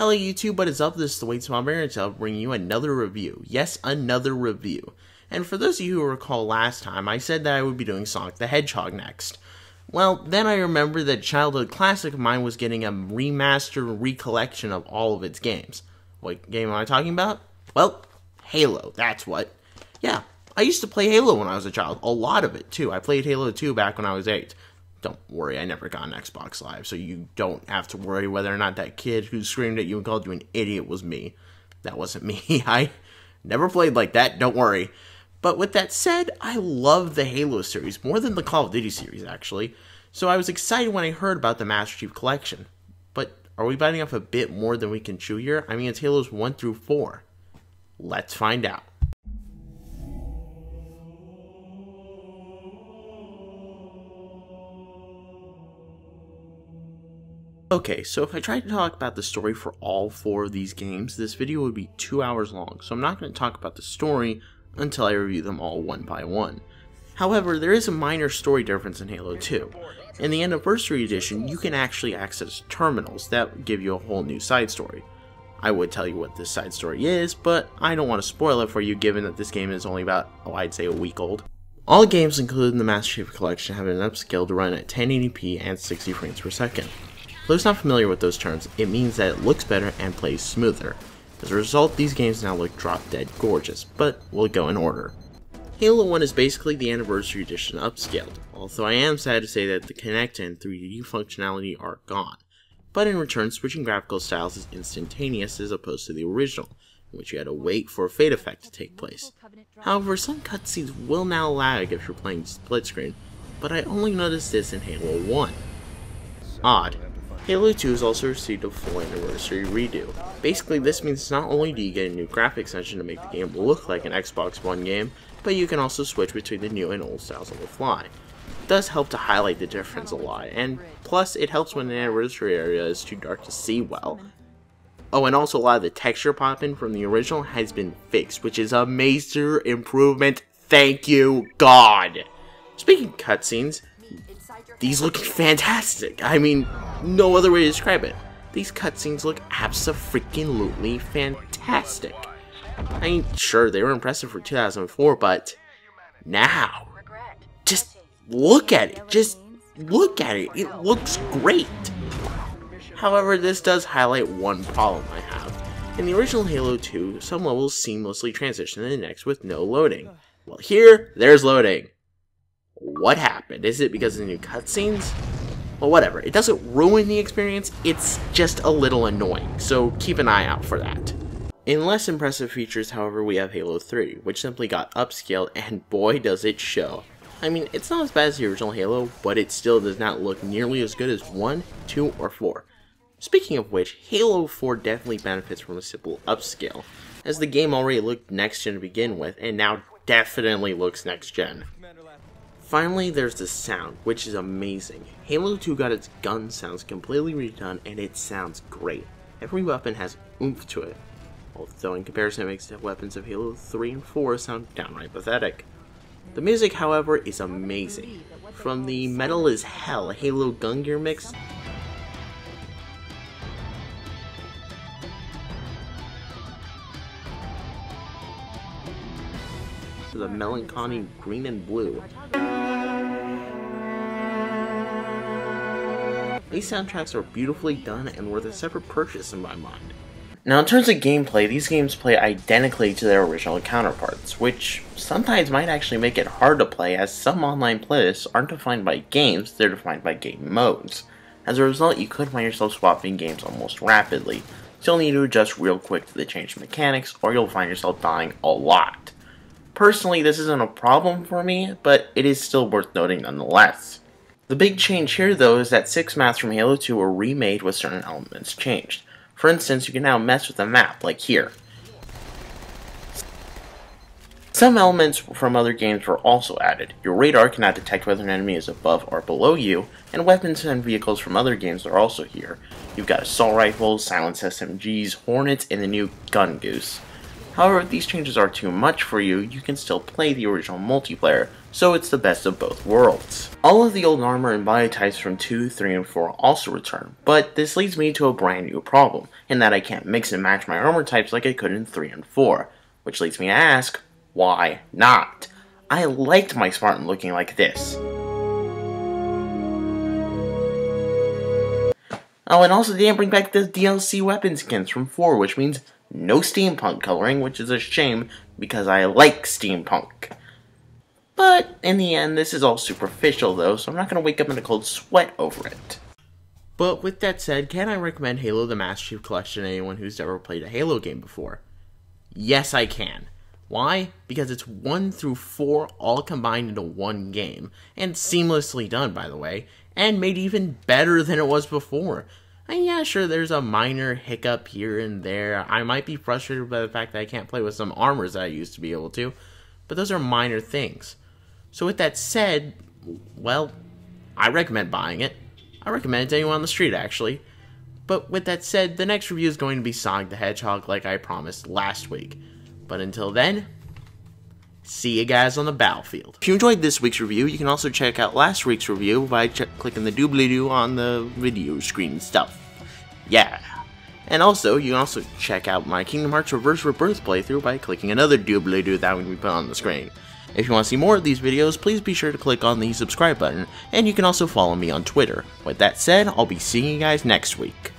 Hello YouTube, what is up? This is the Wait Small Bear, and I'll bring you another review. Yes, another review. And for those of you who recall last time, I said that I would be doing Sonic the Hedgehog next. Well, then I remembered that childhood classic of mine was getting a remastered recollection of all of its games. What game am I talking about? Well, Halo, that's what. Yeah, I used to play Halo when I was a child, a lot of it too. I played Halo 2 back when I was 8. Don't worry, I never got an Xbox Live, so you don't have to worry whether or not that kid who screamed at you and called you an idiot was me. That wasn't me. I never played like that, don't worry. But with that said, I love the Halo series, more than the Call of Duty series, actually. So I was excited when I heard about the Master Chief Collection. But are we biting off a bit more than we can chew here? I mean, it's Halos 1 through 4. Let's find out. Okay, so if I tried to talk about the story for all 4 of these games, this video would be 2 hours long, so I'm not going to talk about the story until I review them all one by one. However, there is a minor story difference in Halo 2. In the Anniversary Edition, you can actually access terminals that give you a whole new side story. I would tell you what this side story is, but I don't want to spoil it for you given that this game is only about, I'd say a week old. All games included in the Master Chief Collection have been upscaled to run at 1080p and 60 frames per second. For those not familiar with those terms, it means that it looks better and plays smoother. As a result, these games now look drop-dead gorgeous, but we'll go in order. Halo 1 is basically the Anniversary Edition upscaled, although I am sad to say that the Kinect and 3D functionality are gone. But in return, switching graphical styles is instantaneous as opposed to the original, in which you had to wait for a fade effect to take place. However, some cutscenes will now lag if you're playing split screen, but I only noticed this in Halo 1. Odd. Halo 2 has also received a full anniversary redo. Basically, this means not only do you get a new graphics engine to make the game look like an Xbox One game, but you can also switch between the new and old styles on the fly. It does help to highlight the difference a lot, and plus it helps when an anniversary area is too dark to see well. Oh, and also a lot of the texture popping from the original has been fixed, which is a major improvement. Thank you, God! Speaking of cutscenes, these look fantastic. I mean, no other way to describe it. These cutscenes look abso-freaking-lutely fantastic. I mean, sure, they were impressive for 2004, but now, just look at it. Just look at it. It looks great. However, this does highlight one problem I have. In the original Halo 2, some levels seamlessly transition to the next with no loading. Well, here, there's loading. What happened? Is it because of the new cutscenes? Well, whatever. It doesn't ruin the experience, it's just a little annoying, so keep an eye out for that. In less impressive features, however, we have Halo 3, which simply got upscaled, and boy does it show. I mean, it's not as bad as the original Halo, but it still does not look nearly as good as 1, 2, or 4. Speaking of which, Halo 4 definitely benefits from a simple upscale, as the game already looked next-gen to begin with, and now definitely looks next-gen. Finally, there's the sound, which is amazing. Halo 2 got its gun sounds completely redone, and it sounds great. Every weapon has oomph to it, although in comparison it makes the weapons of Halo 3 and 4 sound downright pathetic. The music, however, is amazing. From the Metal as Hell Halo gun gear mix, to the melancholy green and blue. These soundtracks are beautifully done and worth a separate purchase in my mind. Now in terms of gameplay, these games play identically to their original counterparts, which sometimes might actually make it hard to play as some online playlists aren't defined by games, they're defined by game modes. As a result, you could find yourself swapping games almost rapidly, so you'll need to adjust real quick to the changed mechanics, or you'll find yourself dying a lot. Personally, this isn't a problem for me, but it is still worth noting nonetheless. The big change here, though, is that 6 maps from Halo 2 were remade with certain elements changed. For instance, you can now mess with the map, like here. Some elements from other games were also added. Your radar can now detect whether an enemy is above or below you, and weapons and vehicles from other games are also here. You've got assault rifles, silenced SMGs, Hornets, and the new Gun Goose. However, if these changes are too much for you, you can still play the original multiplayer, so it's the best of both worlds. All of the old armor and body types from 2, 3, and 4 also return, but this leads me to a brand new problem, in that I can't mix and match my armor types like I could in 3 and 4, which leads me to ask, why not? I liked my Spartan looking like this. Oh, and also they didn't bring back the DLC weapon skins from 4, which means no steampunk coloring, which is a shame because I like steampunk. But in the end, this is all superficial though, so I'm not going to wake up in a cold sweat over it. But with that said, can I recommend Halo the Master Chief Collection to anyone who's never played a Halo game before? Yes, I can. Why? Because it's 1 through 4 all combined into one game, and seamlessly done, by the way, and made even better than it was before. And yeah, sure, there's a minor hiccup here and there. I might be frustrated by the fact that I can't play with some armors that I used to be able to, but those are minor things. So with that said, well, I recommend buying it. I recommend it to anyone on the street, actually. But with that said, the next review is going to be Sonic the Hedgehog like I promised last week. But until then, see you guys on the battlefield. If you enjoyed this week's review, you can also check out last week's review by clicking the doobly-doo on the video screen stuff. Yeah. And also, you can also check out my Kingdom Hearts Reverse Rebirth playthrough by clicking another doobly-doo that will be put on the screen. If you want to see more of these videos, please be sure to click on the subscribe button, and you can also follow me on Twitter. With that said, I'll be seeing you guys next week.